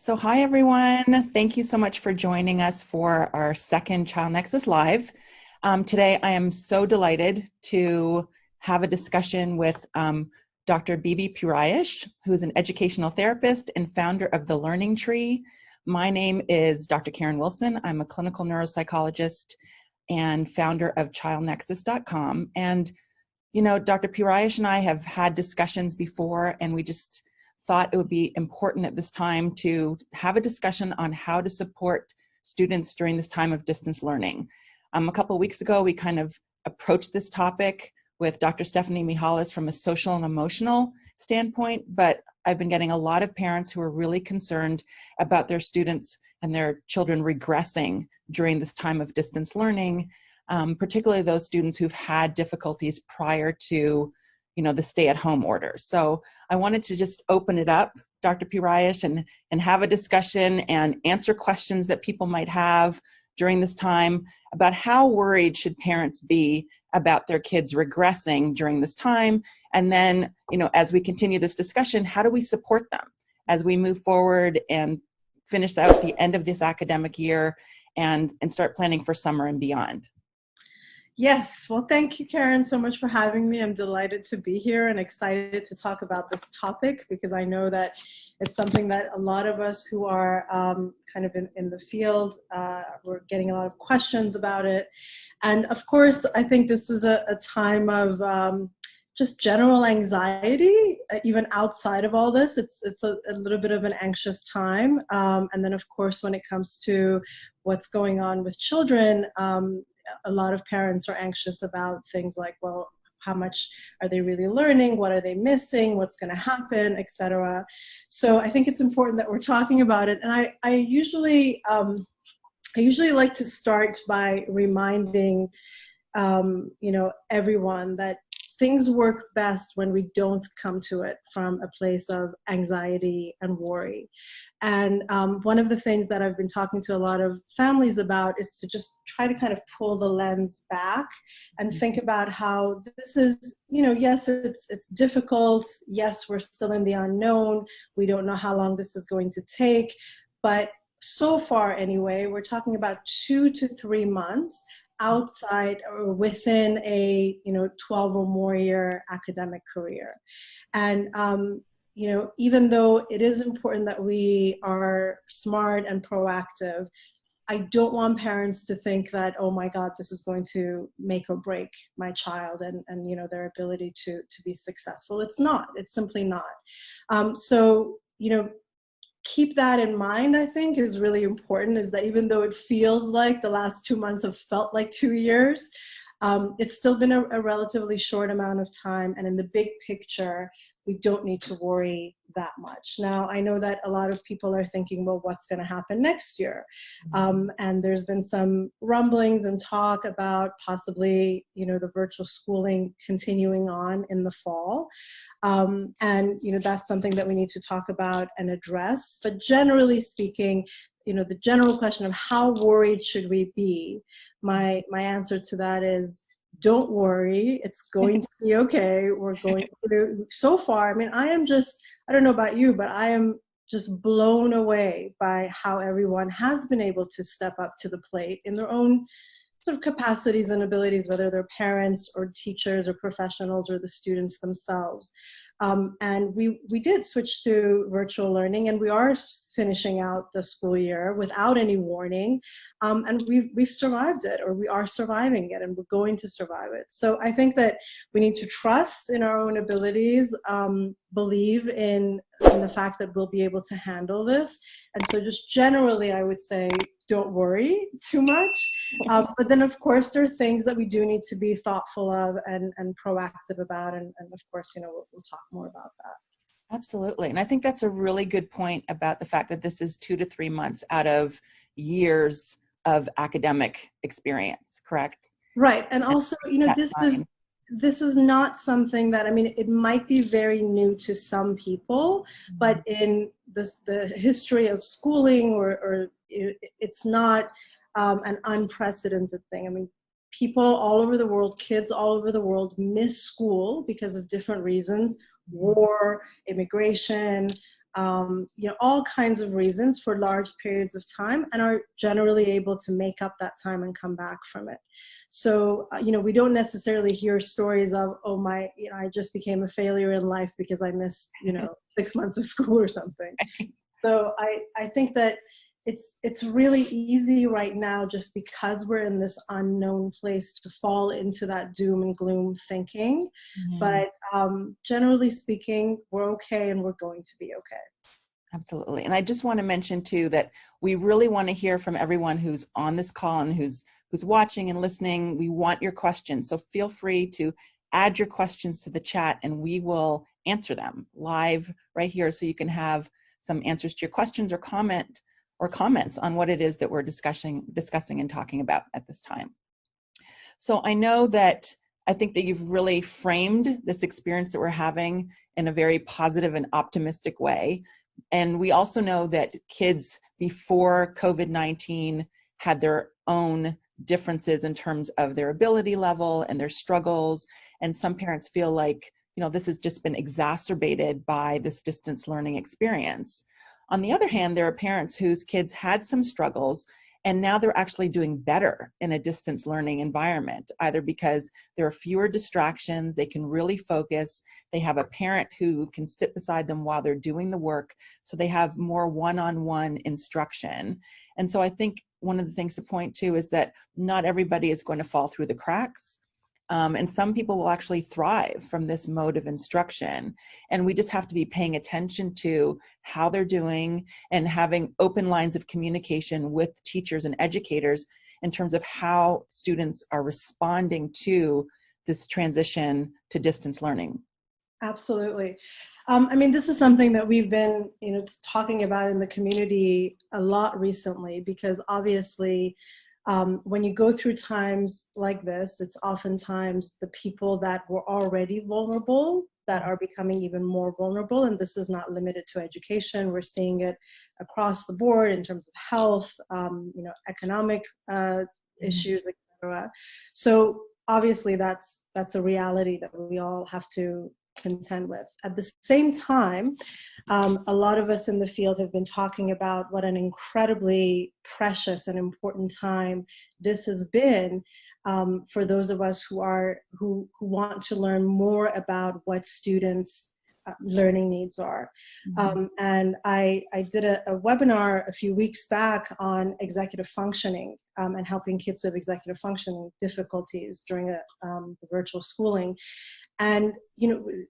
So hi everyone, thank you so much for joining us for our second ChildNEXUS Live. Today I am so delighted to have a discussion with Dr. Bibi Pirayesh, who is an educational therapist and founder of the Learning Tree. My name is Dr. Karen Wilson. I'm a clinical neuropsychologist and founder of ChildNEXUS.com. And you know, Dr. Pirayesh and I have had discussions before, and we just thought it would be important at this time to have a discussion on how to support students during this time of distance learning. A couple of weeks ago, we kind of approached this topic with Dr. Stephanie Mihalis from a social and emotional standpoint, but I've been getting a lot of parents who are really concerned about their students and their children regressing during this time of distance learning, particularly those students who've had difficulties prior to the stay-at-home orders. So I wanted to just open it up, Dr. Pirayesh, and have a discussion and answer questions that people might have during this time about how worried should parents be about their kids regressing during this time. And then, as we continue this discussion, how do we support them as we move forward and finish out the end of this academic year and start planning for summer and beyond? Yes, well, thank you, Karen, so much for having me. I'm delighted to be here and excited to talk about this topic because I know that it's something that a lot of us who are kind of in the field, we're getting a lot of questions about it. And of course, I think this is a time of just general anxiety, even outside of all this. It's a little bit of an anxious time. And then, of course, when it comes to what's going on with children, a lot of parents are anxious about things like, well, how much are they really learning? What are they missing? What's going to happen, etc. So I think it's important that we're talking about it. And I usually like to start by reminding, everyone that things work best when we don't come to it from a place of anxiety and worry. And one of the things that I've been talking to a lot of families about is to just try to kind of pull the lens back and think about how this is, yes, it's difficult. Yes, we're still in the unknown. We don't know how long this is going to take. But so far, anyway, we're talking about 2 to 3 months outside or within a 12 or more year academic career. And even though it is important that we are smart and proactive, I don't want parents to think that, oh my God, this is going to make or break my child and their ability to be successful. It's not. It's simply not. So keep that in mind, I think, is really important, is that even though it feels like the last 2 months have felt like 2 years, it's still been a relatively short amount of time. And in the big picture, we don't need to worry that much. Now, I know that a lot of people are thinking, well, what's going to happen next year? And there's been some rumblings and talk about possibly, the virtual schooling continuing on in the fall. And, that's something that we need to talk about and address. But generally speaking, the general question of how worried should we be? My answer to that is, don't worry, it's going to be okay. We're going to, so far, I don't know about you, but I am just blown away by how everyone has been able to step up to the plate in their own sort of capacities and abilities, whether they're parents or teachers or professionals or the students themselves. And we did switch to virtual learning, and we are finishing out the school year without any warning. And we've survived it, or we are surviving it, and we're going to survive it. So I think that we need to trust in our own abilities, believe in the fact that we'll be able to handle this. And so just generally, I would say, don't worry too much. But then, of course, there are things that we do need to be thoughtful of and proactive about. And of course, we'll talk more about that. Absolutely. And I think that's a really good point about the fact that this is 2 to 3 months out of years of academic experience, correct? Right. And also, this is not something that, it might be very new to some people, but in the history of schooling or it's not an unprecedented thing. People all over the world, kids all over the world miss school because of different reasons, war, immigration, all kinds of reasons for large periods of time, and are generally able to make up that time and come back from it. So, we don't necessarily hear stories of, oh, I just became a failure in life because I missed, 6 months of school or something. So I think that it's really easy right now, just because we're in this unknown place, to fall into that doom and gloom thinking. Mm-hmm. But generally speaking, we're okay, and we're going to be okay. Absolutely. And I just want to mention too that we really want to hear from everyone who's on this call and who's watching and listening. We want your questions. So feel free to add your questions to the chat, and we will answer them live right here, so you can have some answers to your questions or comments on what it is that we're discussing and talking about at this time. So I think that you've really framed this experience that we're having in a very positive and optimistic way. And we also know that kids before COVID-19 had their own differences in terms of their ability level and their struggles. And some parents feel like, this has just been exacerbated by this distance learning experience. On the other hand, there are parents whose kids had some struggles, and now they're actually doing better in a distance learning environment, either because there are fewer distractions, they can really focus, they have a parent who can sit beside them while they're doing the work, so they have more one-on-one instruction. And so I think one of the things to point to is that not everybody is going to fall through the cracks. And some people will actually thrive from this mode of instruction. And we just have to be paying attention to how they're doing and having open lines of communication with teachers and educators in terms of how students are responding to this transition to distance learning. Absolutely. This is something that we've been, talking about in the community a lot recently, because obviously, when you go through times like this, it's oftentimes the people that were already vulnerable that are becoming even more vulnerable. And this is not limited to education. We're seeing it across the board in terms of health, economic issues, etc. So obviously that's a reality that we all have to contend with. At the same time, a lot of us in the field have been talking about what an incredibly precious and important time this has been for those of us who want to learn more about what students' learning needs are. Mm-hmm. And I did a webinar a few weeks back on executive functioning and helping kids with executive functioning difficulties during the virtual schooling. And,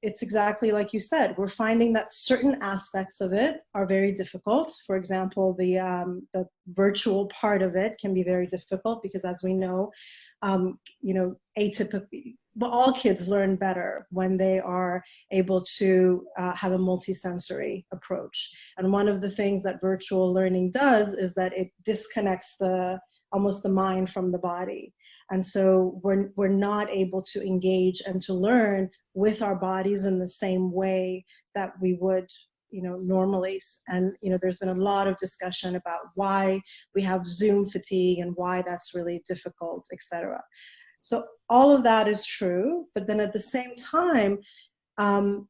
it's exactly like you said, we're finding that certain aspects of it are very difficult. For example, the virtual part of it can be very difficult because, as we know, atypically, but all kids learn better when they are able to have a multisensory approach. And one of the things that virtual learning does is that it disconnects almost the mind from the body. And so we're not able to engage and to learn with our bodies in the same way that we would, normally. And, there's been a lot of discussion about why we have Zoom fatigue and why that's really difficult, etc. So all of that is true. But then at the same time,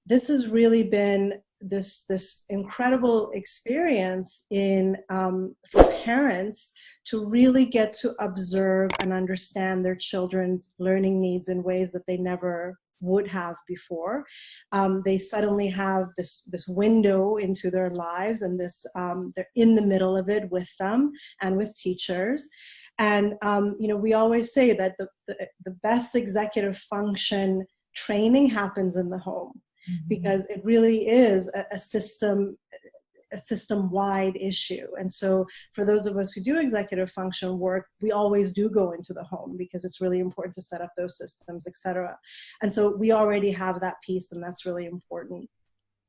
this has really been this incredible experience for parents to really get to observe and understand their children's learning needs in ways that they never would have before. They suddenly have this window into their lives, and they're in the middle of it with them and with teachers. And we always say that the best executive function training happens in the home, mm-hmm. because it really is a system-wide issue. And so for those of us who do executive function work, we always do go into the home because it's really important to set up those systems, etc. And so we already have that piece, and that's really important.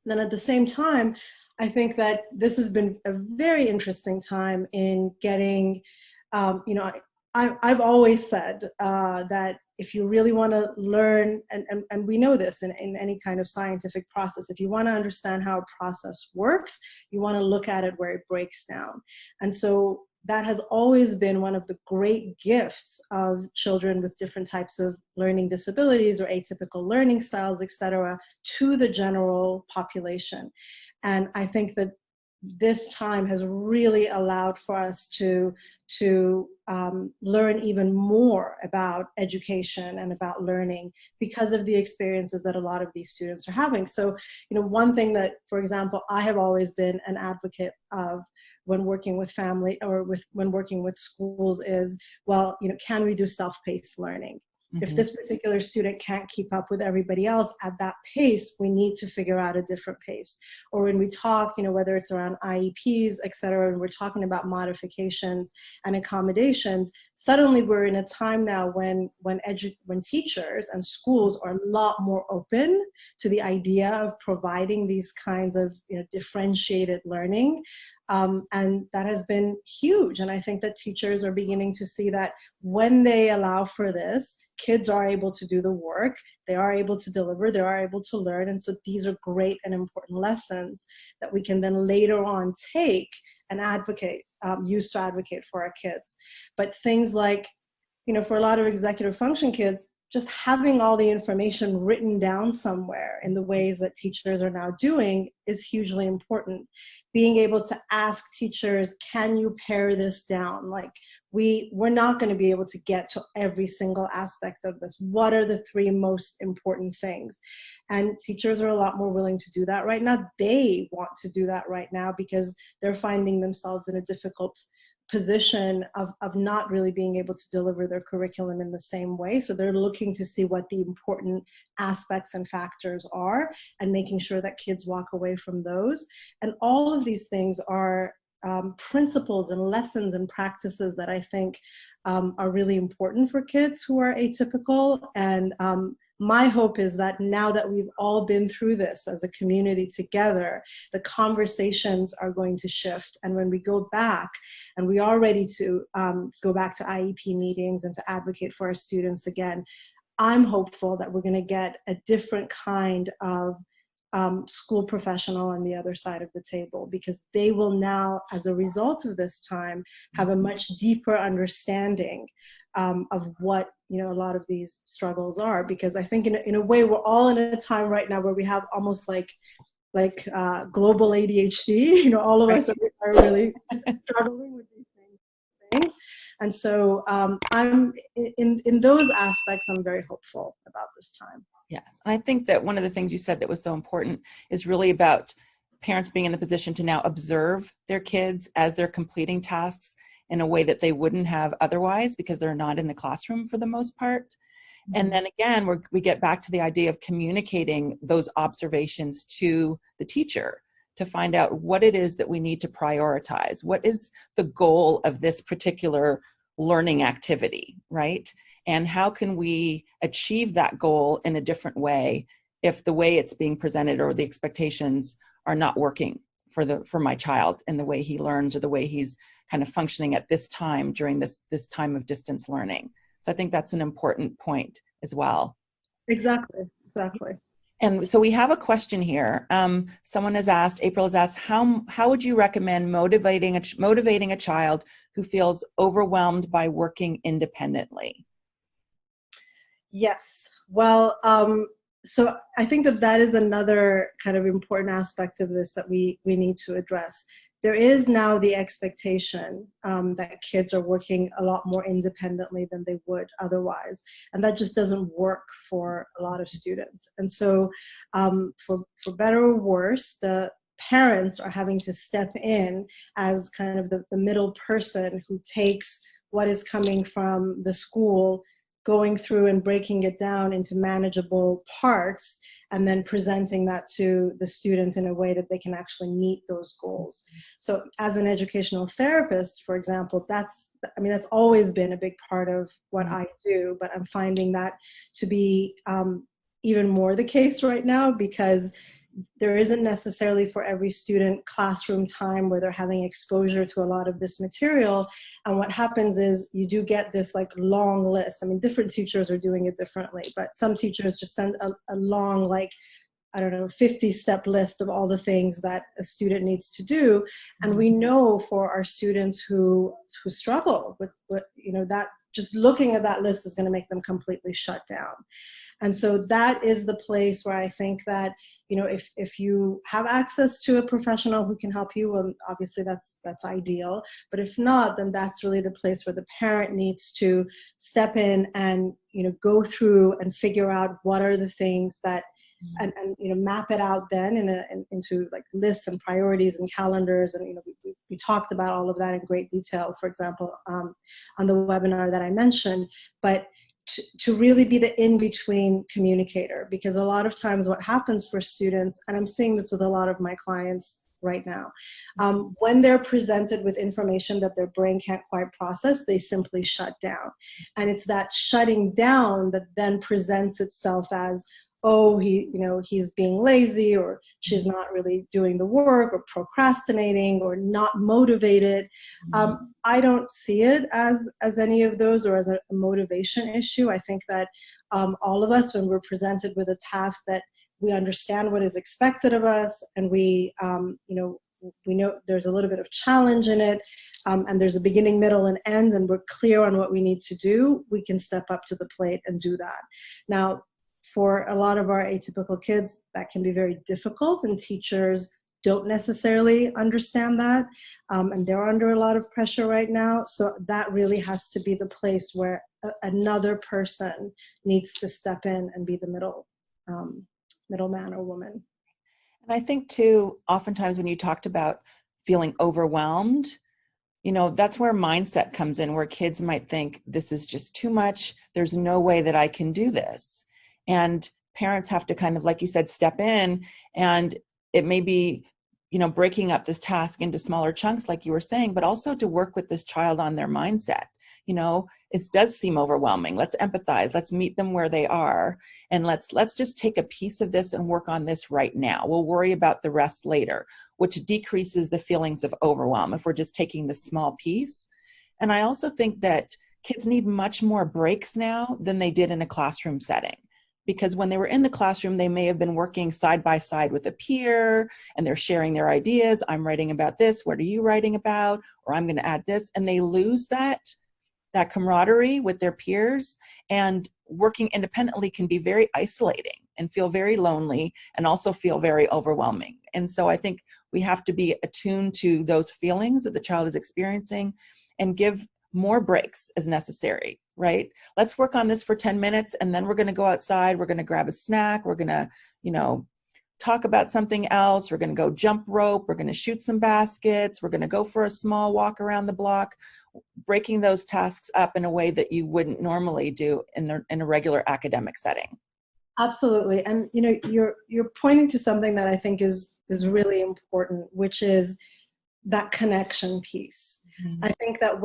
And then at the same time, I think that this has been a very interesting time in getting, I've always said that if you really want to learn, and we know this in any kind of scientific process, if you want to understand how a process works, you want to look at it where it breaks down. And so that has always been one of the great gifts of children with different types of learning disabilities or atypical learning styles, et cetera, to the general population. And I think that this time has really allowed for us to learn even more about education and about learning because of the experiences that a lot of these students are having. So, one thing that, for example, I have always been an advocate of when working with family or when working with schools is, well, can we do self-paced learning? If this particular student can't keep up with everybody else at that pace, we need to figure out a different pace. Or when we talk, whether it's around IEPs, et cetera, and we're talking about modifications and accommodations, suddenly we're in a time now when teachers and schools are a lot more open to the idea of providing these kinds of differentiated learning. And that has been huge. And I think that teachers are beginning to see that when they allow for this, kids are able to do the work, they are able to deliver, they are able to learn. And so these are great and important lessons that we can then later on take and use to advocate for our kids. But things like, for a lot of executive function kids, just having all the information written down somewhere in the ways that teachers are now doing is hugely important. Being able to ask teachers, can you pare this down? Like, we're not going to be able to get to every single aspect of this. What are the 3 most important things? And teachers are a lot more willing to do that right now. They want to do that right now because they're finding themselves in a difficult position of not really being able to deliver their curriculum in the same way. So they're looking to see what the important aspects and factors are and making sure that kids walk away from those. And all of these things are principles and lessons and practices that I think are really important for kids who are atypical. And my hope is that now that we've all been through this as a community together, the conversations are going to shift. And when we go back and we are ready to go back to IEP meetings and to advocate for our students again, I'm hopeful that we're going to get a different kind of school professional on the other side of the table, because they will now, as a result of this time, have a much deeper understanding of what a lot of these struggles are. Because I think in a way we're all in a time right now where we have almost like global ADHD. All of us are really struggling with these things. And so I'm in those aspects, I'm very hopeful about this time. Yes. And I think that one of the things you said that was so important is really about parents being in the position to now observe their kids as they're completing tasks in a way that they wouldn't have otherwise, because they're not in the classroom for the most part. Mm-hmm. And then again, we get back to the idea of communicating those observations to the teacher to find out what it is that we need to prioritize. What is the goal of this particular learning activity, right? And how can we achieve that goal in a different way if the way it's being presented or the expectations are not working for my child and the way he learns or the way he's kind of functioning at this time during this time of distance learning. So I think that's an important point as well. Exactly. And so we have a question here. Someone has asked, April has asked, how would you recommend motivating a child who feels overwhelmed by working independently? Yes. Well, so I think that is another kind of important aspect of this that we need to address. There is now the expectation that kids are working a lot more independently than they would otherwise. And that just doesn't work for a lot of students. And so for better or worse, the parents are having to step in as kind of the middle person who takes what is coming from the school, going through and breaking it down into manageable parts, and then presenting that to the students in a way that they can actually meet those goals. So as an educational therapist, for example, that's always been a big part of what I do, but I'm finding that to be even more the case right now, because there isn't necessarily for every student classroom time where they're having exposure to a lot of this material. And what happens is you do get this like long list. I mean, different teachers are doing it differently, but some teachers just send a long, like I don't know, 50-step list of all the things that a student needs to do. And we know for our students who struggle with, that just looking at that list is going to make them completely shut down. And so that is the place where I think that, if you have access to a professional who can help you, well, obviously that's ideal. But if not, then that's really the place where the parent needs to step in and, go through and figure out what are the things that, and map it out then into like lists and priorities and calendars. And, we talked about all of that in great detail, for example, on the webinar that I mentioned. But to really be the in-between communicator, because a lot of times what happens for students, and I'm seeing this with a lot of my clients right now, when they're presented with information that their brain can't quite process, they simply shut down. And it's that shutting down that then presents itself as, oh, he's being lazy, or she's not really doing the work, or procrastinating, or not motivated. I don't see it as any of those, or as a motivation issue. I think that all of us, when we're presented with a task that we understand what is expected of us, and we know there's a little bit of challenge in it, and there's a beginning, middle, and end, and we're clear on what we need to do, we can step up to the plate and do that. Now, for a lot of our atypical kids, that can be very difficult, and teachers don't necessarily understand that, and they're under a lot of pressure right now. So that really has to be the place where another person needs to step in and be the middleman or woman. And I think too, oftentimes when you talked about feeling overwhelmed, that's where mindset comes in, where kids might think this is just too much. There's no way that I can do this. And parents have to kind of, like you said, step in, and it may be, breaking up this task into smaller chunks, like you were saying, but also to work with this child on their mindset. It does seem overwhelming. Let's empathize. Let's meet them where they are. And let's just take a piece of this and work on this right now. We'll worry about the rest later, which decreases the feelings of overwhelm if we're just taking this small piece. And I also think that kids need much more breaks now than they did in a classroom setting. Because when they were in the classroom, they may have been working side by side with a peer, and they're sharing their ideas. I'm writing about this. What are you writing about? Or I'm going to add this. And they lose that camaraderie with their peers, and working independently can be very isolating and feel very lonely, and also feel very overwhelming. And so I think we have to be attuned to those feelings that the child is experiencing and give more breaks as necessary, right? Let's work on this for 10 minutes, and then we're going to go outside. We're going to grab a snack. We're going to, talk about something else. We're going to go jump rope. We're going to shoot some baskets. We're going to go for a small walk around the block, breaking those tasks up in a way that you wouldn't normally do in a regular academic setting. Absolutely. And, you're pointing to something that I think is really important, which is that connection piece. Mm-hmm. I think that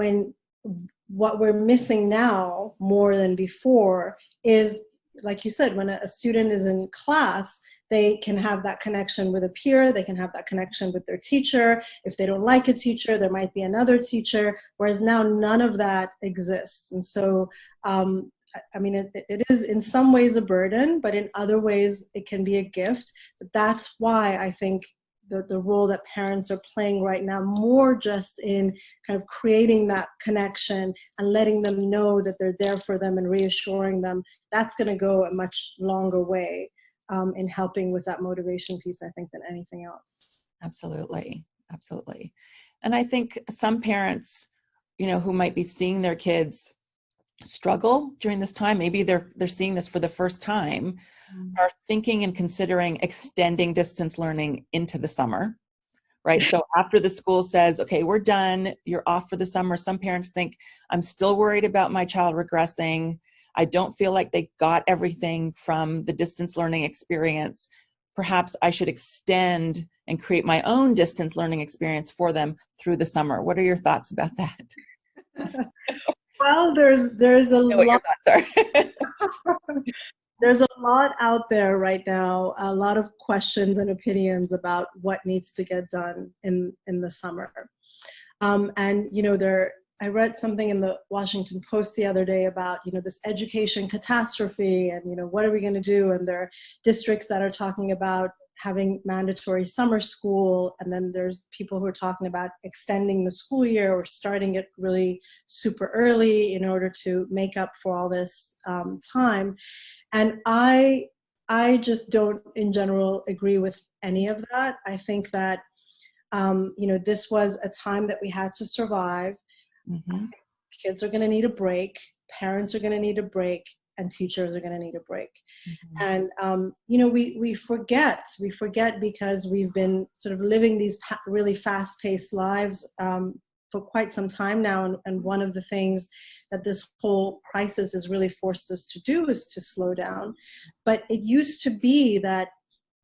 what we're missing now more than before is, like you said, when a student is in class, they can have that connection with a peer, they can have that connection with their teacher. If they don't like a teacher, there might be another teacher, whereas now none of that exists. And so, it is in some ways a burden, but in other ways it can be a gift. But that's why I think the role that parents are playing right now, more just in kind of creating that connection and letting them know that they're there for them and reassuring them, that's going to go a much longer way in helping with that motivation piece, I think, than anything else. Absolutely. Absolutely. And I think some parents, who might be seeing their kids struggle during this time, maybe they're seeing this for the first time, are thinking and considering extending distance learning into the summer, right? So after the school says, okay, we're done, you're off for the summer, some parents think, I'm still worried about my child regressing. I don't feel like they got everything from the distance learning experience. Perhaps I should extend and create my own distance learning experience for them through the summer. What are your thoughts about that? Well, there's a lot. There's a lot out there right now, a lot of questions and opinions about what needs to get done in the summer. And I read something in the Washington Post the other day about, this education catastrophe and, what are we going to do? And there are districts that are talking about having mandatory summer school. And then there's people who are talking about extending the school year or starting it really super early in order to make up for all this time. And I just don't, in general, agree with any of that. I think that, this was a time that we had to survive. Mm-hmm. Kids are going to need a break. Parents are going to need a break. And teachers are going to need a break. Mm-hmm. And, we forget because we've been sort of living these really fast-paced lives for quite some time now. And one of the things that this whole crisis has really forced us to do is to slow down. But it used to be that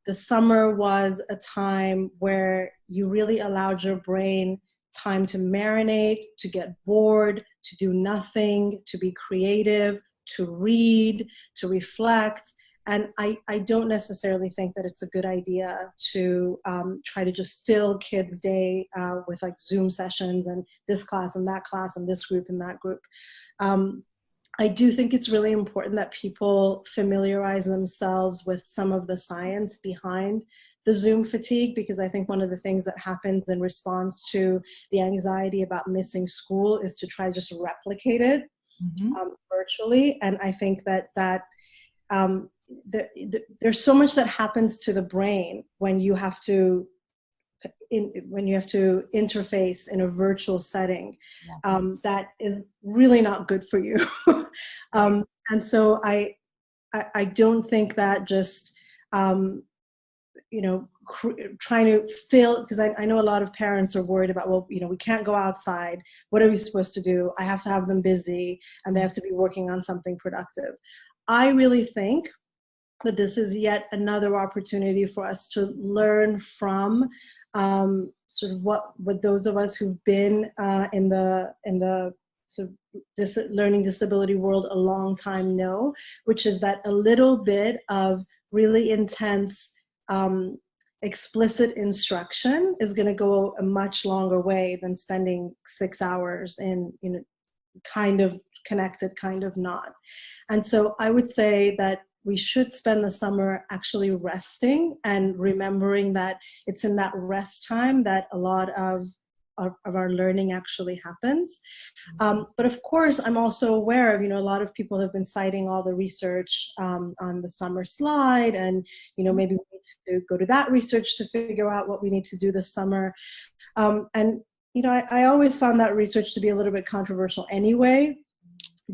the summer was a time where you really allowed your brain time to marinate, to get bored, to do nothing, to be creative, to read, to reflect. And I don't necessarily think that it's a good idea to try to just fill kids' day with like Zoom sessions and this class and that class and this group and that group. I do think it's really important that people familiarize themselves with some of the science behind the Zoom fatigue, because I think one of the things that happens in response to the anxiety about missing school is to try to just replicate it virtually. And I think that there's so much that happens to the brain when you have to interface in a virtual setting, that is really not good for you. And so I don't think that just trying to fill, because I know a lot of parents are worried about, well, we can't go outside. What are we supposed to do? I have to have them busy and they have to be working on something productive. I really think that this is yet another opportunity for us to learn from sort of what those of us who've been in the sort of learning disability world a long time know, which is that a little bit of really intense explicit instruction is going to go a much longer way than spending 6 hours in kind of connected, kind of not. And so I would say that we should spend the summer actually resting and remembering that it's in that rest time that a lot of our learning actually happens. But of course, I'm also aware of, a lot of people have been citing all the research on the summer slide, and, maybe we need to go to that research to figure out what we need to do this summer. And, I always found that research to be a little bit controversial anyway.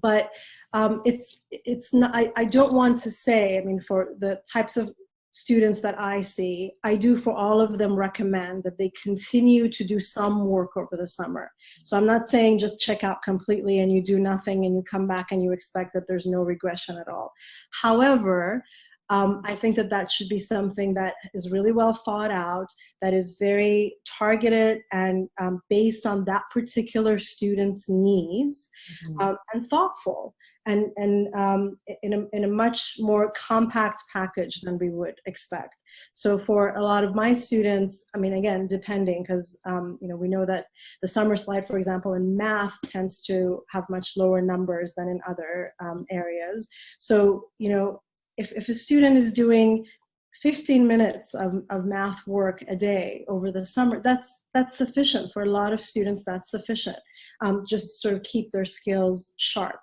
But it's not, I don't want to say, for the types of students that I see, I do for all of them recommend that they continue to do some work over the summer. So I'm not saying just check out completely and you do nothing and you come back and you expect that there's no regression at all. However, I think that should be something that is really well thought out, that is very targeted and based on that particular student's needs, and thoughtful, and in a much more compact package than we would expect. So for a lot of my students, again, depending, because we know that the summer slide, for example, in math tends to have much lower numbers than in other areas. So, if a student is doing 15 minutes of math work a day over the summer, that's sufficient. For a lot of students, that's sufficient. Just to sort of keep their skills sharp.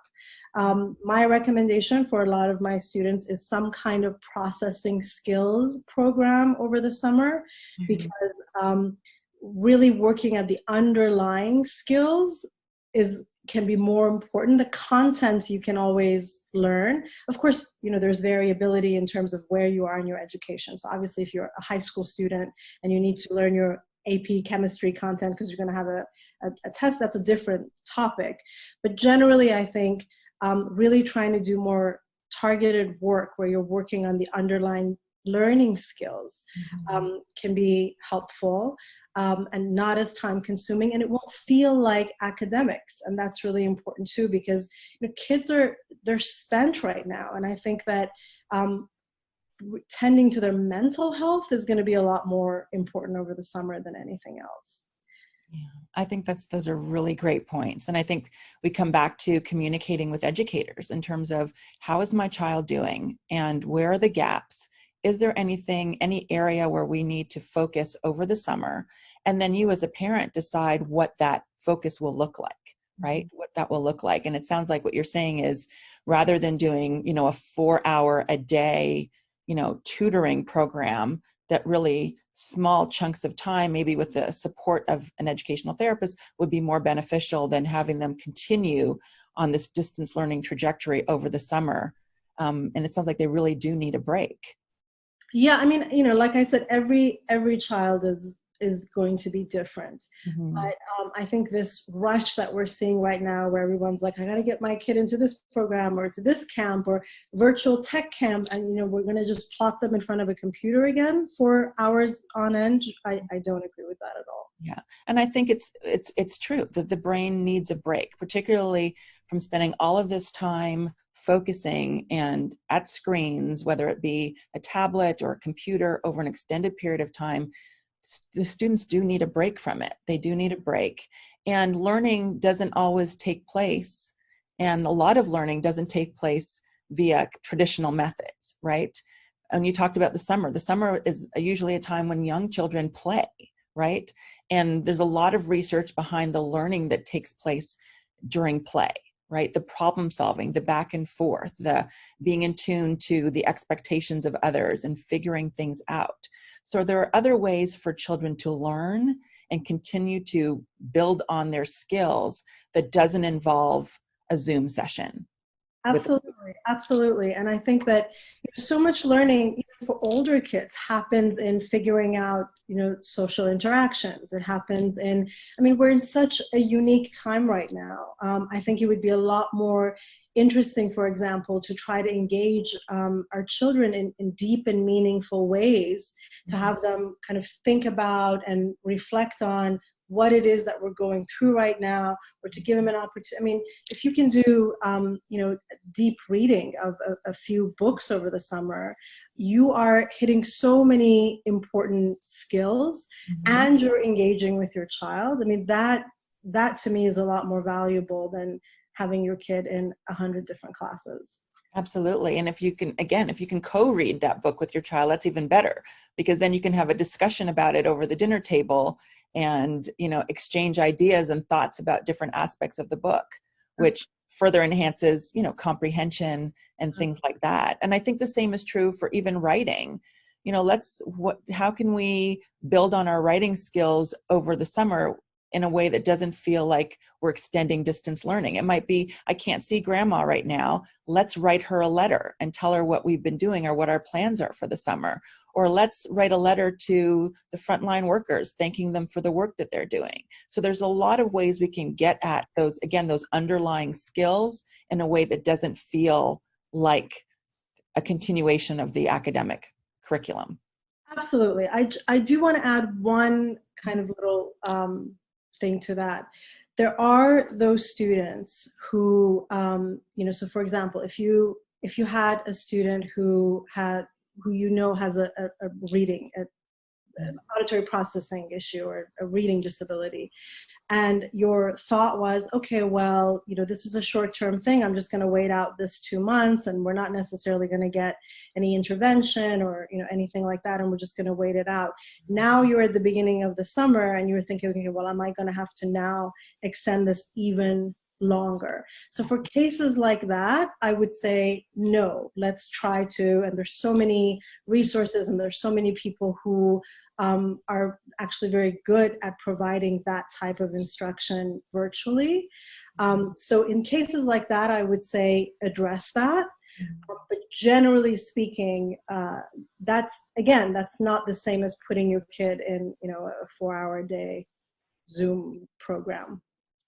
My recommendation for a lot of my students is some kind of processing skills program over the summer, because really working at the underlying skills can be more important. The content you can always learn. Of course, there's variability in terms of where you are in your education. So obviously, if you're a high school student and you need to learn your AP chemistry content because you're going to have a test, that's a different topic. But generally, I think really trying to do more targeted work where you're working on the underlying learning skills can be helpful. And not as time consuming, and it won't feel like academics. And that's really important too, because kids they're spent right now. And I think that tending to their mental health is going to be a lot more important over the summer than anything else. Yeah, I think those are really great points. And I think we come back to communicating with educators in terms of how is my child doing and where are the gaps? Is there any area where we need to focus over the summer? And then you as a parent decide what that focus will look like, right? What that will look like. And it sounds like what you're saying is rather than doing, a 4 hour a day, tutoring program, that really small chunks of time, maybe with the support of an educational therapist, would be more beneficial than having them continue on this distance learning trajectory over the summer. And it sounds like they really do need a break. Yeah, I mean, like I said, every child is going to be different. Mm-hmm. But I think this rush that we're seeing right now, where everyone's like, I got to get my kid into this program or to this camp or virtual tech camp, and we're going to just plop them in front of a computer again for hours on end. I don't agree with that at all. Yeah, and I think it's true that the brain needs a break, particularly from spending all of this time focusing and at screens, whether it be a tablet or a computer over an extended period of time. The students do need a break from it. They do need a break. And learning doesn't always take place, and a lot of learning doesn't take place via traditional methods, right? And you talked about the summer. The summer is usually a time when young children play, right? And there's a lot of research behind the learning that takes place during play, right? The problem solving, the back and forth, the being in tune to the expectations of others and figuring things out. So there are other ways for children to learn and continue to build on their skills that doesn't involve a Zoom session. Absolutely. And I think that so much learning for older kids happens in figuring out, social interactions. It happens we're in such a unique time right now. I think it would be a lot more interesting, for example, to try to engage our children in deep and meaningful ways, to have them kind of think about and reflect on what it is that we're going through right now, or to give them an opportunity. If you can do, deep reading of a few books over the summer, you are hitting so many important skills, and you're engaging with your child. That to me is a lot more valuable than having your kid in 100 different classes. Absolutely. And if you can co-read that book with your child, that's even better, because then you can have a discussion about it over the dinner table and, exchange ideas and thoughts about different aspects of the book, which further enhances, comprehension and things like that. And I think the same is true for even writing. How can we build on our writing skills over the summer in a way that doesn't feel like we're extending distance learning? It might be, I can't see grandma right now. Let's write her a letter and tell her what we've been doing or what our plans are for the summer. Or let's write a letter to the frontline workers, thanking them for the work that they're doing. So there's a lot of ways we can get at those underlying skills in a way that doesn't feel like a continuation of the academic curriculum. Absolutely. I do want to add one kind of little thing to that. There are those students who, so for example, if you had a student who has a reading, an auditory processing issue or a reading disability, and your thought was, okay, well, this is a short-term thing. I'm just going to wait out this 2 months, and we're not necessarily going to get any intervention or, anything like that, and we're just going to wait it out. Now you're at the beginning of the summer, and you're thinking, okay, well, am I going to have to now extend this even longer? So for cases like that, I would say, no, let's try to, and there's so many resources and there's so many people who are actually very good at providing that type of instruction virtually. So in cases like that, I would say address that. But generally speaking, that's not the same as putting your kid in, a 4-hour a day Zoom program.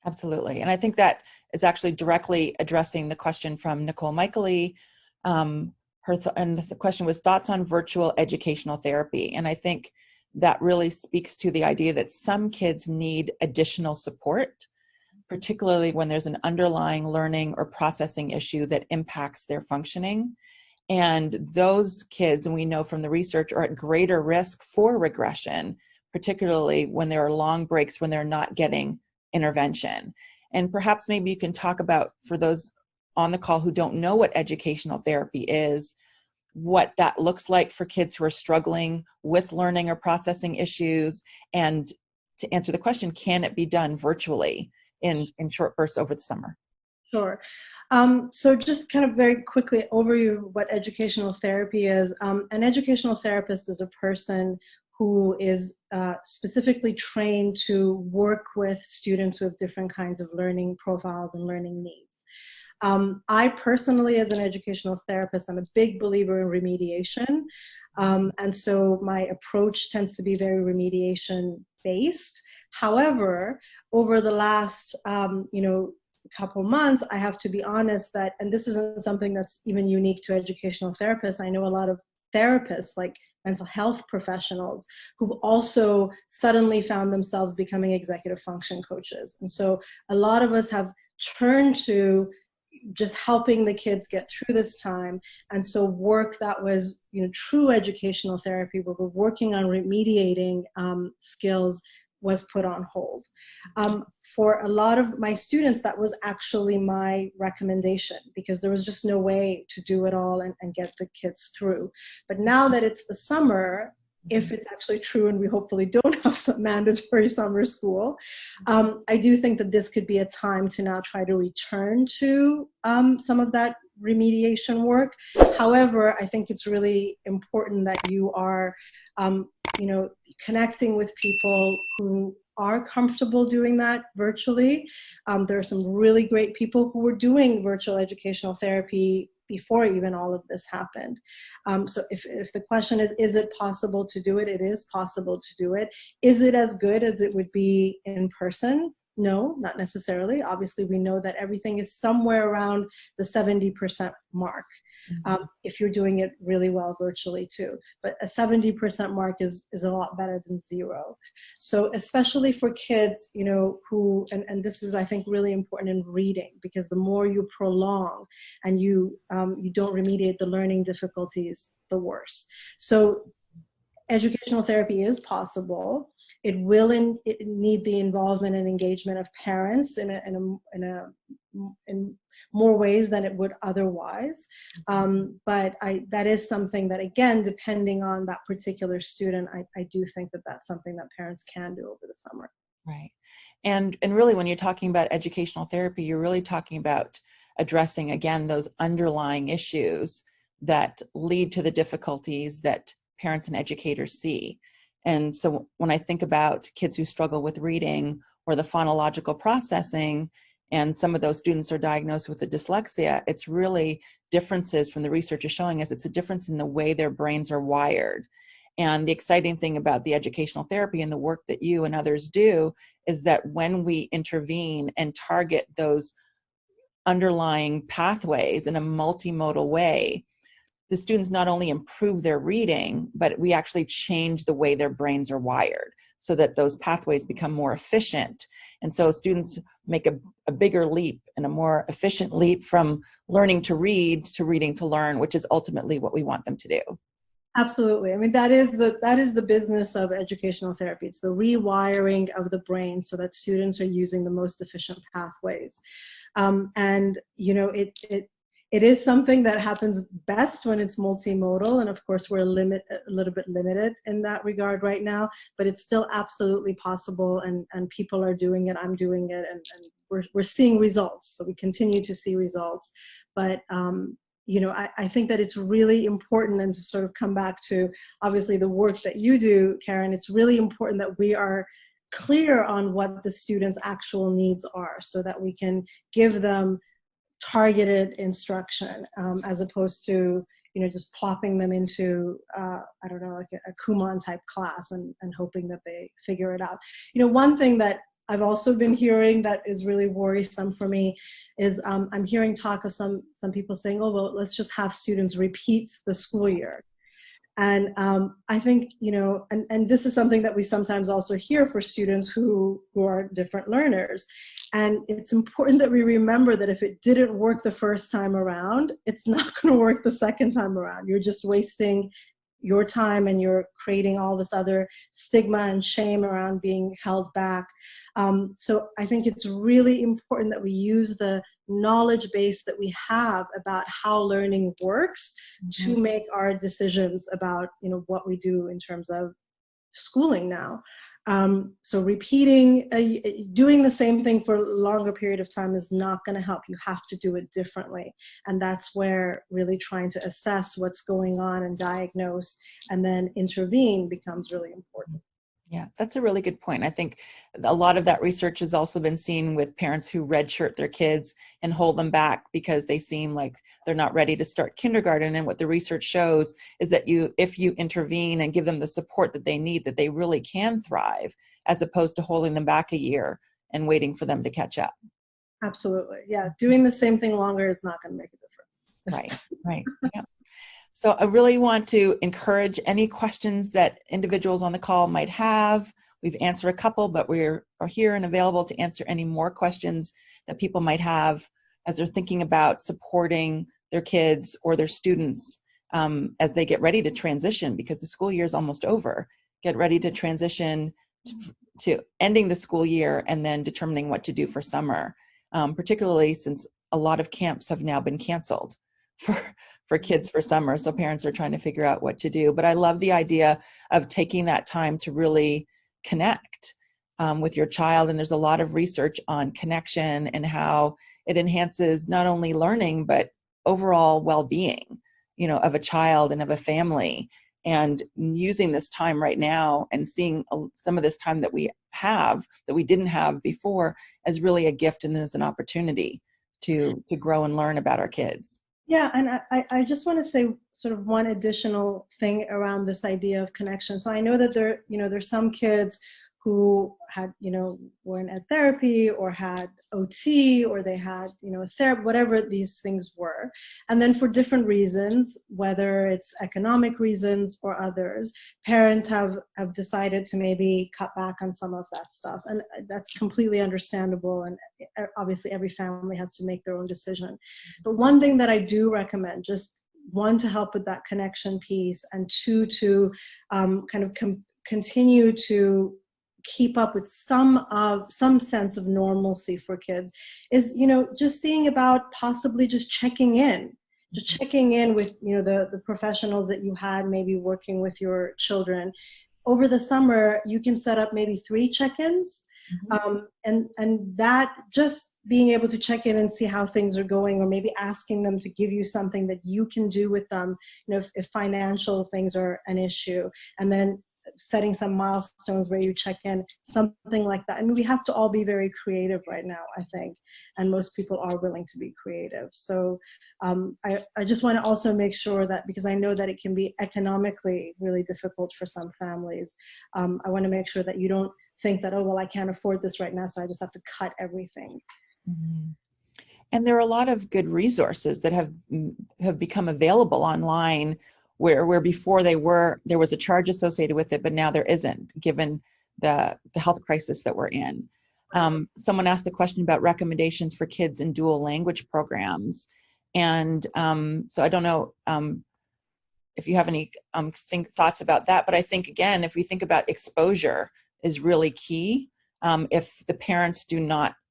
Absolutely. And I think that is actually directly addressing the question from Nicole Michaeli. And the question was thoughts on virtual educational therapy. And I think that really speaks to the idea that some kids need additional support, particularly when there's an underlying learning or processing issue that impacts their functioning. And those kids, and we know from the research, are at greater risk for regression, particularly when there are long breaks, when they're not getting intervention. And perhaps maybe you can talk about, for those on the call who don't know what educational therapy is, what that looks like for kids who are struggling with learning or processing issues, and to answer the question, can it be done virtually in short bursts over the summer? Sure. So just kind of very quickly overview what educational therapy is. An educational therapist is a person who is specifically trained to work with students with different kinds of learning profiles and learning needs. I personally, as an educational therapist, I'm a big believer in remediation. And so my approach tends to be very remediation based. However, over the last, couple months, I have to be honest that, and this isn't something that's even unique to educational therapists. I know a lot of therapists, like mental health professionals, who've also suddenly found themselves becoming executive function coaches. And so a lot of us have turned to just helping the kids get through this time. And so work that was, true educational therapy, where we're working on remediating skills, was put on hold. For a lot of my students, that was actually my recommendation, because there was just no way to do it all and get the kids through. But now that it's the summer, if it's actually true and we hopefully don't have some mandatory summer school, I do think that this could be a time to now try to return to some of that remediation work. However, I think it's really important that you are connecting with people who are comfortable doing that virtually. There are some really great people who were doing virtual educational therapy before even all of this happened. So if the question is it possible to do it? It is possible to do it. Is it as good as it would be in person? No, not necessarily. Obviously, we know that everything is somewhere around the 70% mark. If you're doing it really well virtually too. But a 70% mark is a lot better than zero. So especially for kids, who, and this is, I think, really important in reading, because the more you prolong and you don't remediate the learning difficulties, the worse. So educational therapy is possible. It will need the involvement and engagement of parents in more ways than it would otherwise. But that is something that, again, depending on that particular student, I do think that that's something that parents can do over the summer. Right. And really, when you're talking about educational therapy, you're really talking about addressing, again, those underlying issues that lead to the difficulties that parents and educators see. And so when I think about kids who struggle with reading or the phonological processing, and some of those students are diagnosed with a dyslexia, it's really differences from the research is showing us. It's a difference in the way their brains are wired. And the exciting thing about the educational therapy and the work that you and others do is that when we intervene and target those underlying pathways in a multimodal way, the students not only improve their reading, but we actually change the way their brains are wired so that those pathways become more efficient. And so students make a bigger leap and a more efficient leap from learning to read to reading to learn, which is ultimately what we want them to do. Absolutely. I mean, that is the business of educational therapy. It's the rewiring of the brain so that students are using the most efficient pathways. And it is something that happens best when it's multimodal, and of course we're a little bit limited in that regard right now, but it's still absolutely possible, and people are doing it, I'm doing it, and we're seeing results, so we continue to see results. But I think that it's really important, and to sort of come back to obviously the work that you do, Karen, it's really important that we are clear on what the students' actual needs are so that we can give them targeted instruction, as opposed to just plopping them into like a Kumon type class and hoping that they figure it out. One thing that I've also been hearing that is really worrisome for me is I'm hearing talk of some people saying, oh, well, let's just have students repeat the school year. And I think, and this is something that we sometimes also hear for students who are different learners. And it's important that we remember that if it didn't work the first time around, it's not going to work the second time around. You're just wasting, your time and you're creating all this other stigma and shame around being held back. So I think it's really important that we use the knowledge base that we have about how learning works to make our decisions about, you know, what we do in terms of schooling now. So repeating, doing the same thing for a longer period of time is not going to help. You have to do it differently. And that's where really trying to assess what's going on and diagnose and then intervene becomes really important. Yeah, that's a really good point. I think a lot of that research has also been seen with parents who redshirt their kids and hold them back because they seem like they're not ready to start kindergarten. And what the research shows is that if you intervene and give them the support that they need, that they really can thrive, as opposed to holding them back a year and waiting for them to catch up. Absolutely. Yeah. Doing the same thing longer is not going to make a difference. Right. Yeah. So I really want to encourage any questions that individuals on the call might have. We've answered a couple, but we are here and available to answer any more questions that people might have as they're thinking about supporting their kids or their students as they get ready to transition, because the school year is almost over. Get ready to transition to ending the school year and then determining what to do for summer, particularly since a lot of camps have now been canceled for kids for summer. So parents are trying to figure out what to do. But I love the idea of taking that time to really connect with your child. And there's a lot of research on connection and how it enhances not only learning, but overall well-being, you know, of a child and of a family. And using this time right now and seeing some of this time that we have, that we didn't have before, as really a gift and as an opportunity to grow and learn about our kids. Yeah, and I just want to say sort of one additional thing around this idea of connection. So I know that there's some kids who had, were in ed therapy or had OT or they had, therapy, whatever these things were. And then for different reasons, whether it's economic reasons or others, parents have decided to maybe cut back on some of that stuff. And that's completely understandable. And obviously every family has to make their own decision. But one thing that I do recommend, just one, to help with that connection piece, and two, to continue to keep up with some sense of normalcy for kids, is just seeing about possibly just checking in with the professionals that you had maybe working with your children over the summer. You can set up maybe 3 check-ins, and that just being able to check in and see how things are going, or maybe asking them to give you something that you can do with them, if financial things are an issue, and then setting some milestones where you check in, something like that. I mean, we have to all be very creative right now, I think, and most people are willing to be creative. So I just want to also make sure that, because I know that it can be economically really difficult for some families, I want to make sure that you don't think that, oh, well, I can't afford this right now, so I just have to cut everything. Mm-hmm. And there are a lot of good resources that have become available online where before there was a charge associated with it, but now there isn't, given the health crisis that we're in. Someone asked a question about recommendations for kids in dual language programs. And so I don't know if you have any thoughts about that, but I think, again, if we think about exposure is really key. If the parents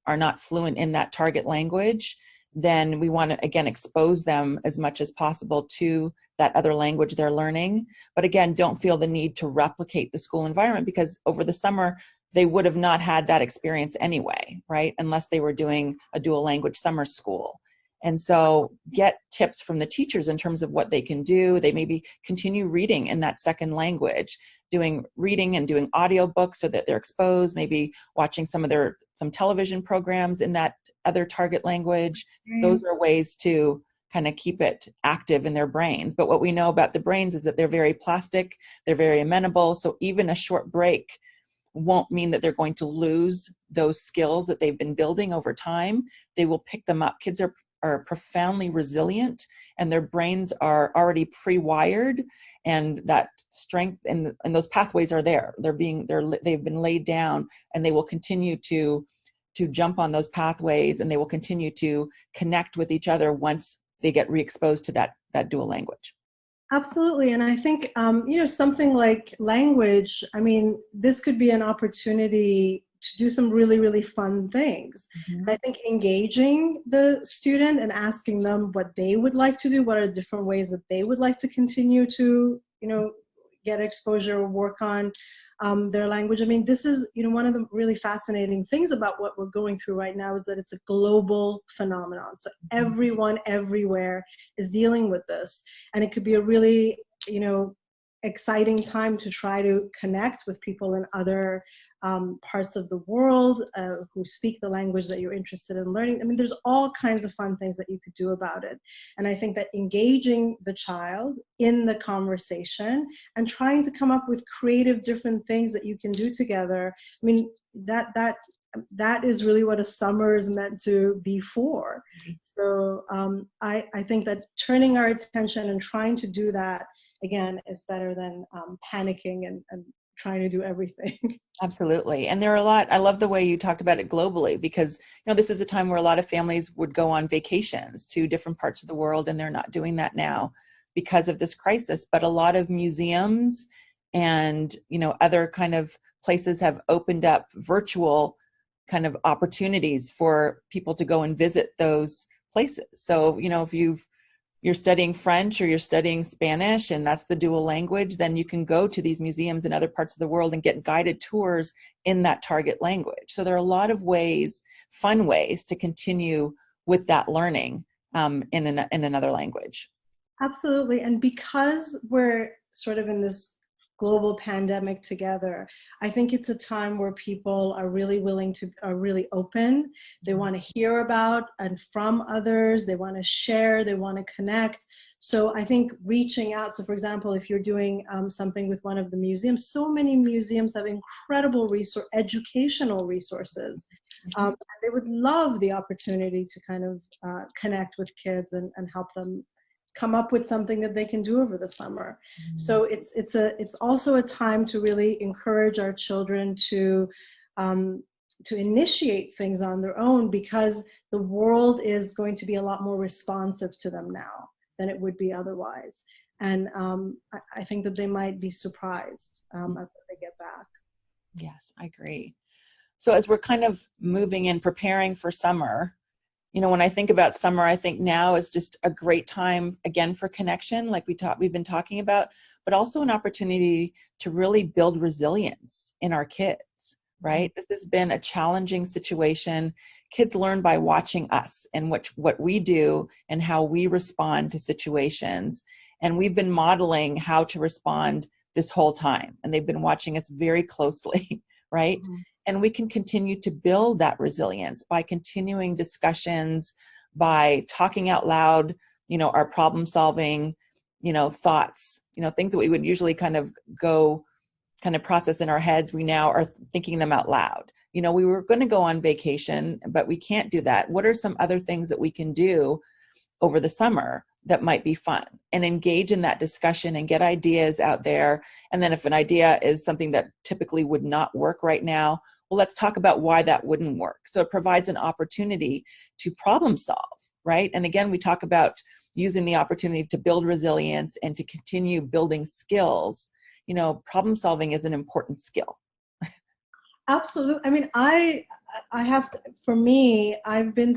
are not fluent in that target language, then we want to, again, expose them as much as possible to that other language they're learning. But again, don't feel the need to replicate the school environment, because over the summer, they would have not had that experience anyway, right? Unless they were doing a dual language summer school. And so get tips from the teachers in terms of what they can do. They maybe continue reading in that second language, doing reading and doing audiobooks so that they're exposed, maybe watching some television programs in that other target language. Those are ways to kind of keep it active in their brains. But what we know about the brains is that they're very plastic, they're very amenable. So even a short break won't mean that they're going to lose those skills that they've been building over time. They will pick them up. Kids are profoundly resilient, and their brains are already pre-wired, and that strength and those pathways are there. They've been laid down, and they will continue to jump on those pathways, and they will continue to connect with each other once they get re-exposed to that dual language. Absolutely. And I think, something like language, I mean, this could be an opportunity to do some really, really fun things. Mhm. And I think engaging the student and asking them what they would like to do, what are the different ways that they would like to continue to, get exposure or work on their language. I mean, this is, one of the really fascinating things about what we're going through right now is that it's a global phenomenon. So everyone, everywhere is dealing with this. And it could be a really, exciting time to try to connect with people in other parts of the world who speak the language that you're interested in learning. I mean, there's all kinds of fun things that you could do about it. And I think that engaging the child in the conversation and trying to come up with creative different things that you can do together, I mean, that is really what a summer is meant to be for. So I think that turning our attention and trying to do that, again, is better than panicking and trying to do everything. Absolutely. And there are a lot, I love the way you talked about it globally, because, this is a time where a lot of families would go on vacations to different parts of the world, and they're not doing that now because of this crisis. But a lot of museums and, other kind of places have opened up virtual kind of opportunities for people to go and visit those places. So, if you're studying French or you're studying Spanish and that's the dual language, then you can go to these museums in other parts of the world and get guided tours in that target language. So there are a lot of ways, fun ways to continue with that learning in another language. Absolutely. And because we're sort of in this global pandemic together, I think it's a time where people are really are really open. They want to hear about and from others. They want to share. They want to connect. So I think reaching out. So for example, if you're doing something with one of the museums, so many museums have incredible educational resources. They would love the opportunity to kind of connect with kids and help them come up with something that they can do over the summer. So it's also a time to really encourage our children to initiate things on their own, because the world is going to be a lot more responsive to them now than it would be otherwise. And I think that they might be surprised after they get back. Yes, I agree. So as we're kind of moving and preparing for summer, when I think about summer, I think now is just a great time, again, for connection, like we've been talking about, but also an opportunity to really build resilience in our kids, right? This has been a challenging situation. Kids learn by watching us and what we do and how we respond to situations. And we've been modeling how to respond this whole time. And they've been watching us very closely, right? Mm-hmm. And we can continue to build that resilience by continuing discussions, by talking out loud, our problem solving, thoughts, things that we would usually kind of process in our heads. We now are thinking them out loud. We were going to go on vacation, but we can't do that. What are some other things that we can do over the summer that might be fun, and engage in that discussion and get ideas out there? And then if an idea is something that typically would not work right now, well, let's talk about why that wouldn't work. So it provides an opportunity to problem solve, right? And again, we talk about using the opportunity to build resilience and to continue building skills. Problem solving is an important skill. Absolutely. I mean, I have to, for me, I've been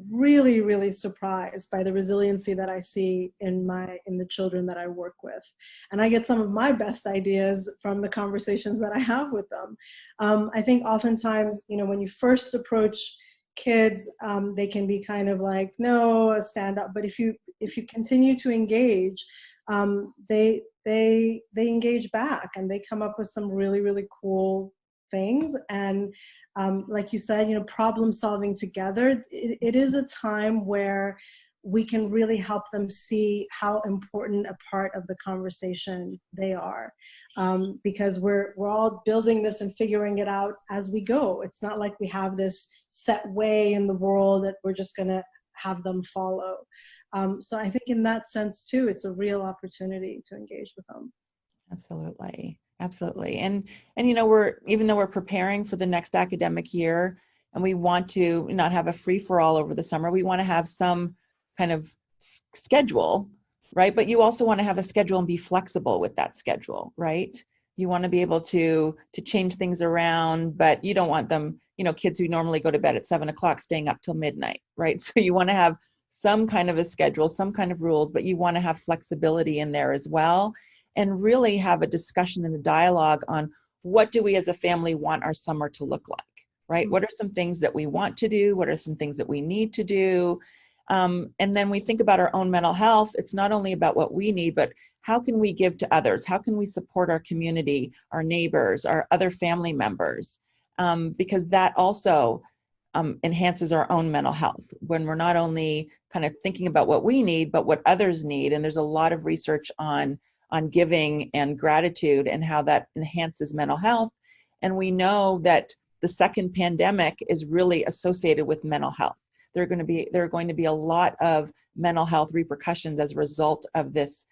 really, really surprised by the resiliency that I see in the children that I work with. And I get some of my best ideas from the conversations that I have with them. I think oftentimes, when you first approach kids, they can be kind of like, no, stand up. But if you continue to engage, they engage back, and they come up with some really, really cool things. And like you said, problem solving together, it is a time where we can really help them see how important a part of the conversation they are, because we're all building this and figuring it out as we go. It's not like we have this set way in the world that we're just going to have them follow. So I think in that sense too, it's a real opportunity to engage with them. Absolutely. Absolutely. And even though we're preparing for the next academic year, and we want to not have a free for all over the summer, we want to have some kind of schedule right? But you also want to have a schedule and be flexible with that schedule, right? You want to be able to change things around, but you don't want them, kids who normally go to bed at 7 o'clock staying up till midnight, right? So you want to have some kind of a schedule, some kind of rules, but you want to have flexibility in there as well, and really have a discussion and a dialogue on what do we as a family want our summer to look like, right? What are some things that we want to do? What are some things that we need to do? And then we think about our own mental health. It's not only about what we need, but how can we give to others? How can we support our community, our neighbors, our other family members? Because that also enhances our own mental health when we're not only kind of thinking about what we need, but what others need. And there's a lot of research on giving and gratitude and how that enhances mental health. And we know that the second pandemic is really associated with mental health. There are going to be a lot of mental health repercussions as a result of this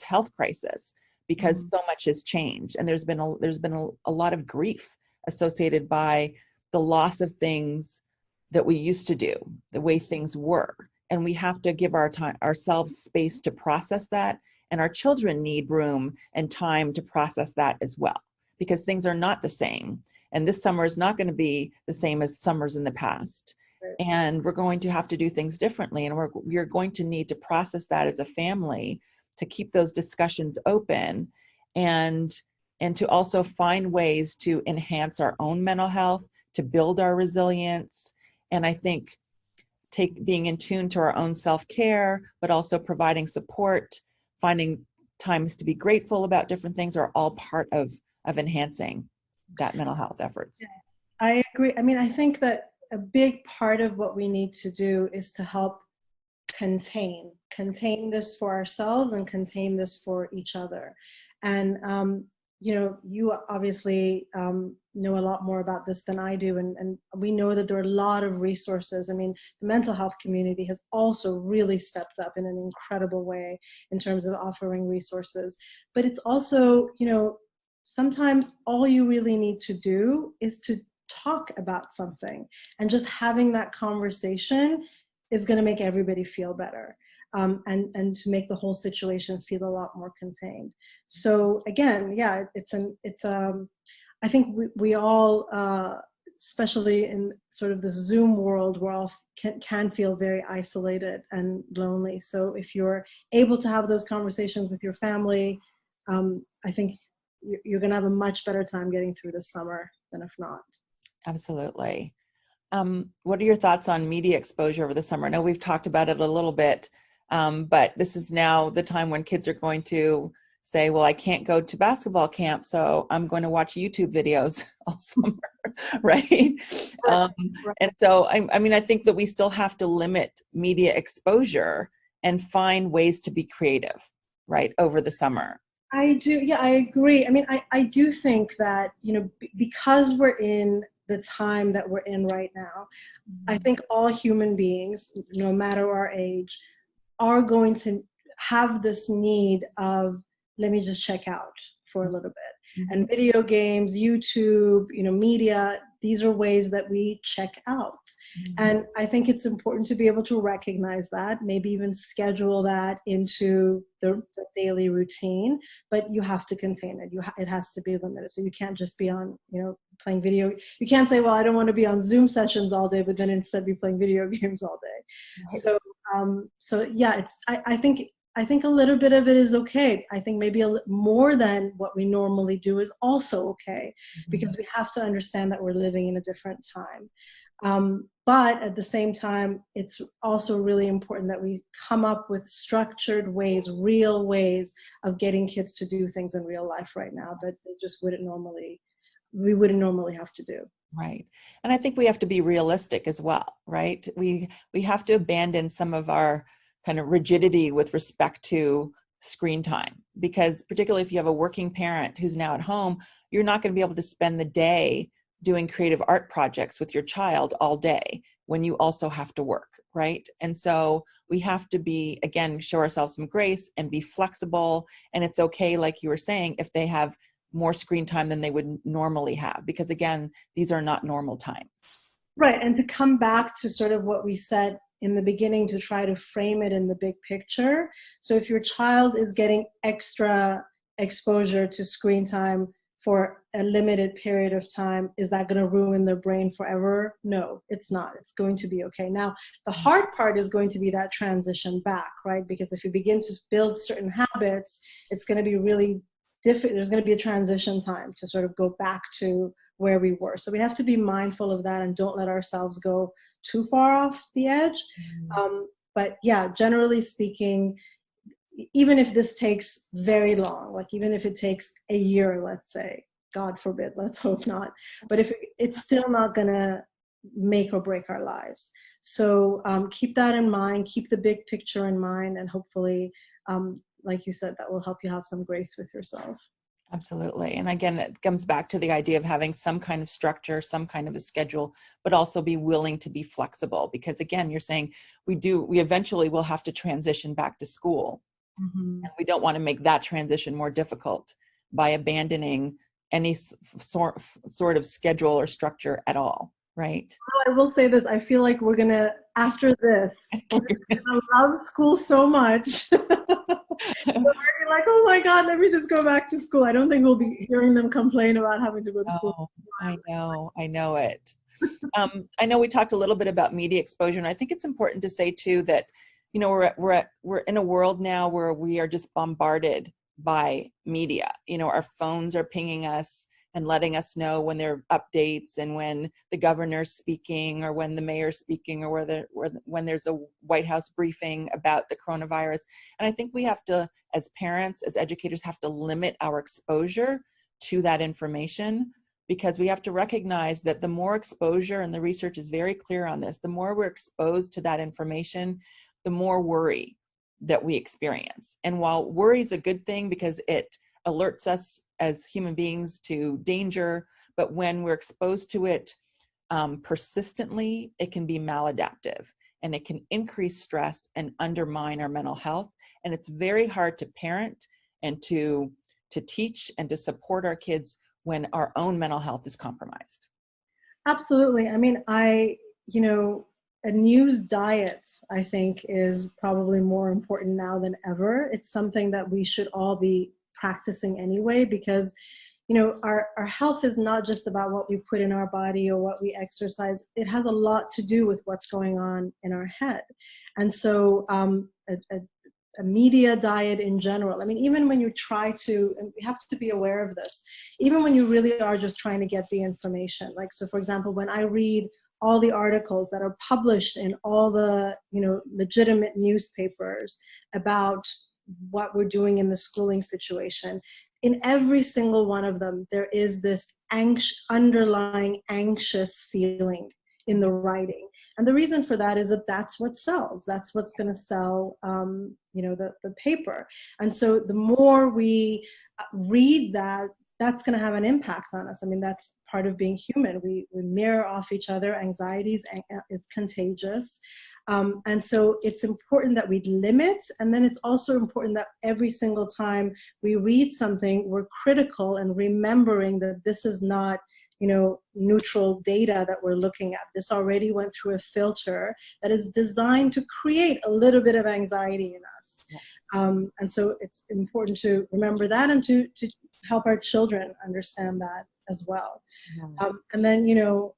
health crisis, because so much has changed, and there's been a lot of grief associated by the loss of things that we used to do, the way things were, and we have to give ourselves space to process that, and our children need room and time to process that as well, because things are not the same, and this summer is not going to be the same as summers in the past. And we're going to have to do things differently, and we're going to need to process that as a family, to keep those discussions open, and to also find ways to enhance our own mental health, to build our resilience. And I think being in tune to our own self-care, but also providing support, finding times to be grateful about different things, are all part of enhancing that mental health efforts. Yes, I agree. I mean, I think that a big part of what we need to do is to help contain this for ourselves and contain this for each other. And you obviously know a lot more about this than I do, and we know that there are a lot of resources. I mean, the mental health community has also really stepped up in an incredible way in terms of offering resources. But it's also, sometimes all you really need to do is to talk about something, and just having that conversation is going to make everybody feel better, and to make the whole situation feel a lot more contained. So again, yeah, I think we all, especially in sort of the Zoom world, we all can feel very isolated and lonely. So if you're able to have those conversations with your family, I think you're going to have a much better time getting through the summer than if not. Absolutely. What are your thoughts on media exposure over the summer? I know we've talked about it a little bit, but this is now the time when kids are going to say, well, I can't go to basketball camp, so I'm going to watch YouTube videos all summer, right? Right. And so, I think that we still have to limit media exposure and find ways to be creative, right, over the summer. I do. Yeah, I agree. I mean, I do think that, because we're in the time that we're in right now, I think all human beings, no matter our age, are going to have this need of, let me just check out for a little bit. And video games, YouTube, media, these are ways that we check out. And I think it's important to be able to recognize that, maybe even schedule that into the daily routine, but you have to contain it. It has to be limited. So you can't just be on, playing video. You can't say, well, I don't want to be on Zoom sessions all day, but then instead be playing video games all day. Right. So yeah, I think a little bit of it is okay. I think maybe more than what we normally do is also okay, because we have to understand that we're living in a different time. But at the same time, it's also really important that we come up with structured ways, real ways of getting kids to do things in real life right now that they just we wouldn't normally have to do. Right. And I think we have to be realistic as well, right? We have to abandon some of our kind of rigidity with respect to screen time, because particularly if you have a working parent who's now at home, you're not going to be able to spend the day doing creative art projects with your child all day when you also have to work, right? And so we have to be, again, show ourselves some grace and be flexible. And it's okay, like you were saying, if they have more screen time than they would normally have, because again, these are not normal times. Right. And to come back to sort of what we said in the beginning to try to frame it in the big picture. So if your child is getting extra exposure to screen time for a limited period of time, is that going to ruin their brain forever? No, it's not. It's going to be okay. Now, the hard part is going to be that transition back, right? Because if you begin to build certain habits, it's going to be really difficult. There's going to be a transition time to sort of go back to where we were. So we have to be mindful of that and don't let ourselves go too far off the edge. But yeah, generally speaking, even if this takes very long, like even if it takes a year, let's say, God forbid, let's hope not, but if it's still not gonna make or break our lives. So keep that in mind, keep the big picture in mind, and hopefully, like you said, that will help you have some grace with yourself. Absolutely. And again, it comes back to the idea of having some kind of structure, some kind of a schedule, but also be willing to be flexible. Because again, you're saying we eventually will have to transition back to school. And we don't want to make that transition more difficult by abandoning any sort of schedule or structure at all, right? I will say this, I feel like we're going to, after this, we're going to love school so much. We're like, oh my God, let me just go back to school. I don't think we'll be hearing them complain about having to go to school. I know it. I know we talked a little bit about media exposure, and I think it's important to say too that, you know, we're in a world now where we are just bombarded by media. You know, our phones are pinging us and letting us know when there are updates and when the governor's speaking or when the mayor's speaking or when there's a White House briefing about the coronavirus. And I think we have to, as parents, as educators, have to limit our exposure to that information, because we have to recognize that the more exposure, and the research is very clear on this, the more we're exposed to that information, the more worry that we experience. And while worry is a good thing because it alerts us as human beings to danger, but when we're exposed to it persistently, it can be maladaptive and it can increase stress and undermine our mental health. And it's very hard to parent and to teach and to support our kids when our own mental health is compromised. Absolutely. I mean, a news diet, I think, is probably more important now than ever. It's something that we should all be practicing anyway, because, you know, our health is not just about what we put in our body or what we exercise. It has a lot to do with what's going on in our head. And so a media diet in general, I mean, even when you try to, and we have to be aware of this, even when you really are just trying to get the information, like, so for example, when I read all the articles that are published in all the, you know, legitimate newspapers about what we're doing in the schooling situation, in every single one of them, there is this underlying anxious feeling in the writing. And the reason for that is that that's what sells. That's what's going to sell, you know, the paper. And so the more we read that, that's going to have an impact on us. I mean, that's part of being human. We mirror off each other. Anxiety is contagious. And so it's important that we limit. And then it's also important that every single time we read something, we're critical and remembering that this is not, you know, neutral data that we're looking at. This already went through a filter that is designed to create a little bit of anxiety in us. And so it's important to remember that and to help our children understand that as well. And then, you know,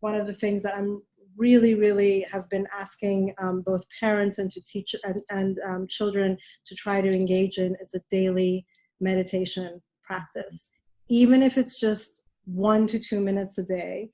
one of the things that I'm really have been asking both parents and to teach and children to try to engage in is a daily meditation practice. Even if it's just 1 to 2 minutes a day,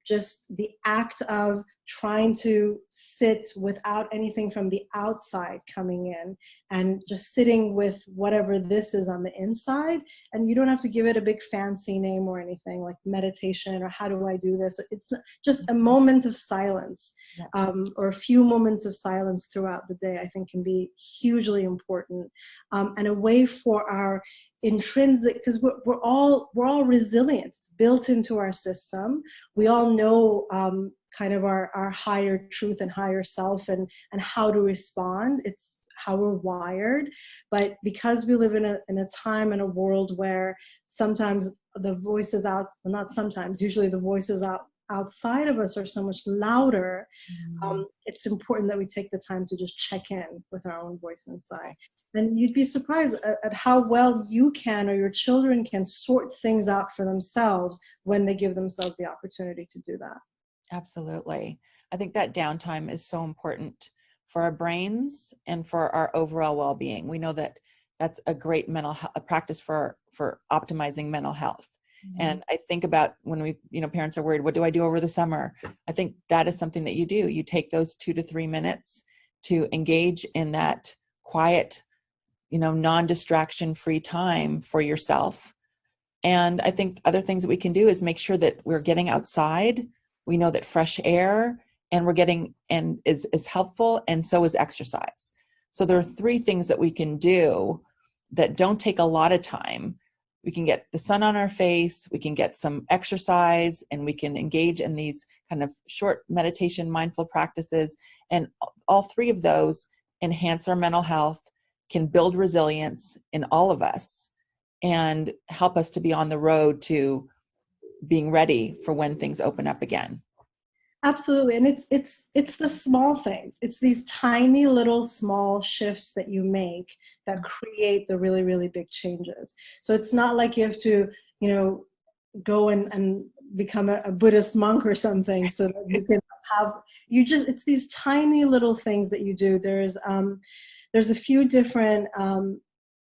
just the act of trying to sit without anything from the outside coming in and just sitting with whatever this is on the inside. And you don't have to give it a big fancy name or anything like meditation or how do I do this. It's just a moment of silence. Yes. Or a few moments of silence throughout the day, I think can be hugely important, and a way for our intrinsic, because we're all resilient. It's built into our system. We all know kind of our higher truth and higher self and how to respond. It's how we're wired. But because we live in a time and a world where sometimes the voices out, well, not sometimes, usually the voices out outside of us are so much louder, Mm. it's important that we take the time to just check in with our own voice inside. And you'd be surprised at how well you can, or your children can, sort things out for themselves when they give themselves the opportunity to do that. Absolutely. I think that downtime is so important for our brains and for our overall well-being. We know that that's a great a practice for optimizing mental health. Mm-hmm. And I think about when parents are worried, what do I do over the summer? I think that is something that you do. You take those 2 to 3 minutes to engage in that quiet, non-distraction free time for yourself. And I think other things that we can do is make sure that we're getting outside. We know that fresh air and we're getting and is helpful, and so is exercise. So there are 3 things that we can do that don't take a lot of time. We can get the sun on our face, we can get some exercise, and we can engage in these kind of short meditation, mindful practices. And all 3 of those enhance our mental health, can build resilience in all of us, and help us to be on the road to being ready for when things open up again. Absolutely. And it's the small things. It's these tiny little small shifts that you make that create the really, really big changes. So it's not like you have to, go and become a Buddhist monk or something so that you can it's these tiny little things that you do. There's a few different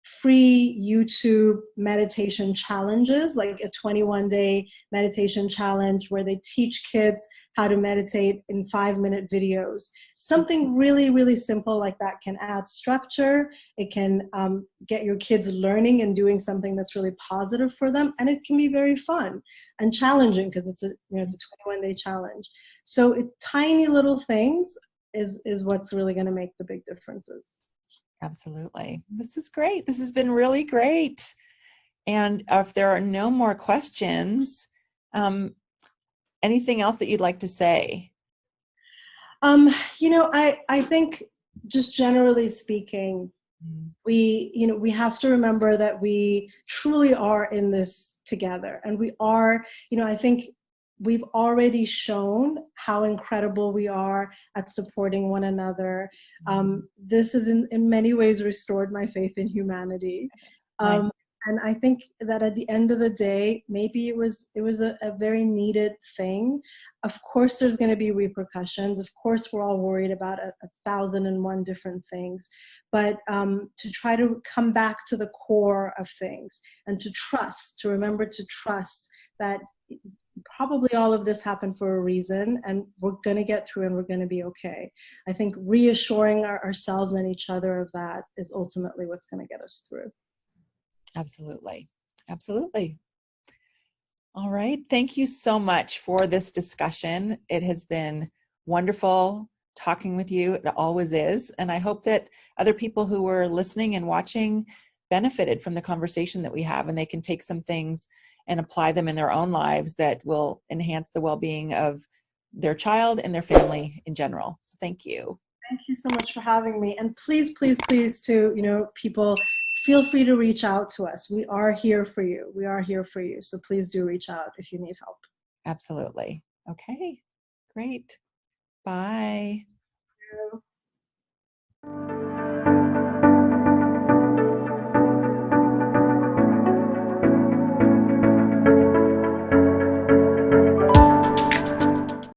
free YouTube meditation challenges, like a 21-day meditation challenge where they teach kids how to meditate in 5-minute videos. Something really, really simple like that can add structure. It can get your kids learning and doing something that's really positive for them. And it can be very fun and challenging because it's a 21-day challenge. So tiny little things is what's really going to make the big differences. Absolutely. This is great. This has been really great. And if there are no more questions, anything else that you'd like to say? I think just generally speaking, we have to remember that we truly are in this together. And we are, I think we've already shown how incredible we are at supporting one another. This has in many ways restored my faith in humanity. And I think that at the end of the day, maybe it was a very needed thing. Of course, there's going to be repercussions. Of course, we're all worried about 1,001 different things. But to try to come back to the core of things and to remember to trust that probably all of this happened for a reason, and we're going to get through and we're going to be okay. I think reassuring ourselves and each other of that is ultimately what's going to get us through. Absolutely. Absolutely. All right. Thank you so much for this discussion. It has been wonderful talking with you. It always is. And I hope that other people who were listening and watching benefited from the conversation that we have, and they can take some things and apply them in their own lives that will enhance the well-being of their child and their family in general. So thank you. Thank you so much for having me. And please, please, please, people, feel free to reach out to us. We are here for you. We are here for you. So please do reach out if you need help. Absolutely. Okay, great. Bye. Thank you.